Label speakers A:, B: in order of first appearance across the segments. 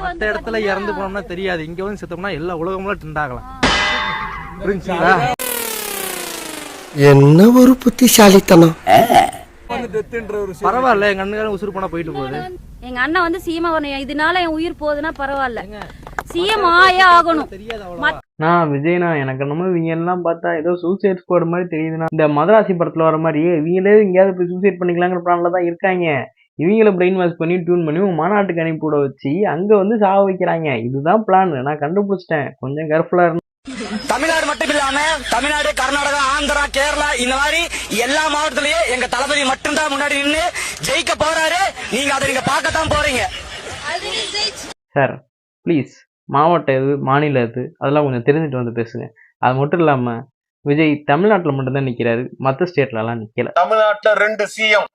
A: மத்த இடத்துல இறந்து போனோம்னா தெரியாது, இங்க வந்து செத்தோம்னா எல்லா உலகமும் ட்ரெண்டாகலாம். புரிஞ்சுங்களா?
B: என்ன ஒரு புத்திசாலித்தனம்.
A: பரவாயில்ல, எங்க அண்ணன் உசுறு போனா போயிட்டு போகுது.
C: எங்க அண்ணன் வந்து சிஎம் ஆகணும், இதனால என் உயிர் போகுதுன்னா பரவாயில்ல, சிஎம் ஆயே ஆகணும்.
D: நான் விஜய்னா எனக்கு என்னமோ இவங்க எல்லாம் பார்த்தா ஏதோ சூசைட் ஸ்குவாட் மாதிரி தெரியுதுன்னா, இந்த மதராசி படத்துல வர மாதிரி இவங்களே எங்கேயாவது போய் சூசைட் பண்ணிக்கலாங்கிற பிளான்ல தான் இருக்காங்க. இவங்கள பிரெயின் வாஷ் பண்ணி டியூன் பண்ணி மாநாட்டுக்கு அனுப்பி விட வச்சு அங்க வந்து சாக வைக்கிறாங்க. இதுதான் பிளான். நான் கண்டுபிடிச்சிட்டேன், கொஞ்சம் கேர்ஃபுல்லா இருந்து.
E: தமிழ்நாடு மட்டும் இல்லாம தமிழ்நாடு, கர்நாடகா, ஆந்திரா, கேரளா இந்த மாதிரி எல்லா மாவட்டத்திலயும் எங்க தளபதி மட்டும்தான் முன்னாடி நின்று ஜெயிக்க போறாரு. நீங்க அதை நீங்க பார்க்கத்தான் போறீங்க.
D: சார் ப்ளீஸ், மாவட்டம் எது மாநிலம் எது அதெல்லாம் கொஞ்சம் தெரிஞ்சுட்டு வந்து பேசுங்க. அது மட்டும் இல்லாம விஜய் தமிழ்நாட்டுல மட்டும்தான் நிக்கிறாரு, மற்ற ஸ்டேட்ல எல்லாம் நிக்கல.
F: தமிழ்நாட்டுல 2 சிஎம்,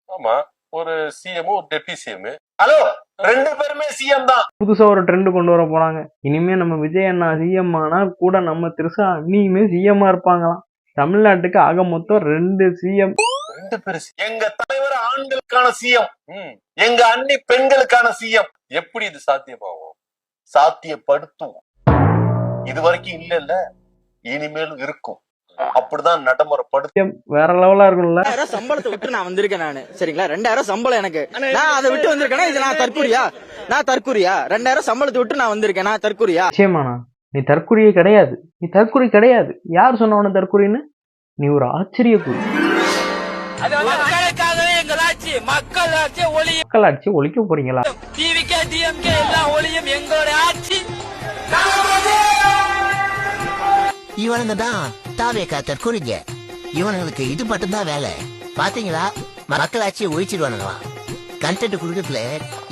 F: ஆமா, ஒரு சிஎம் ஒரு டெப்டி சிஎம். ஹலோ, 2 பேருமே சிஎம் தான்.
D: புதுசா ஒரு ட்ரெண்ட் கொண்டு வர போறாங்க. இனிமே நம்ம விஜய் அண்ணா சிஎம் ஆனா கூட நம்ம திருசா அண்ணியுமே சிஎம்மா இருப்பாங்களாம். தமிழ்நாட்டுக்கு ஆக மொத்தம் 2 சிஎம்.
F: 2 பேரு. எங்க தலைவர் ஆண்களுக்கான சிஎம், எங்க அண்ணி பெண்களுக்கான சிஎம். எப்படி இது சாத்தியமாகும்? சாத்தியப்படுத்தும். இது வரைக்கும் இல்ல, இனிமேலும் இருக்கும். அப்படிதான் நடைமுறைப்படுத்த
D: வேற லெவலா இருக்கும்ல.
E: சம்பளத்தை விட்டு நான் வந்திருக்கேன் நானு, சரிங்களா? 2000 சம்பளம் எனக்கு. நான் அதை விட்டு வந்திருக்கேன்னா இது நான் தற்கூரியா? 2000 சம்பளத்தை விட்டு நான் வந்திருக்கேன், நான் தற்கூரியா?
D: நிச்சயமாண்ணா, நீ தற்கொலையே கிடையாது, நீ தற்கொலை கிடையாது. யார் சொன்னவன தற்கொலைன்னு? நீ ஒரு ஆச்சரிய குறி. மக்களாட்சி ஒழிக்க போறீங்களா?
B: இவனுங்க தான் தாவேக்கா தற்கொலைங்க. இவனுங்களுக்கு இது மட்டும்தான் வேலை. பாத்தீங்களா, மக்களாட்சியை ஒழிச்சிடுவானுங்களாம். கண்டென்ட் குடுக்கத்துல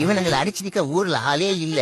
B: இவனுங்களை அடிச்சு நிக்க ஊர்ல ஆளே இல்ல.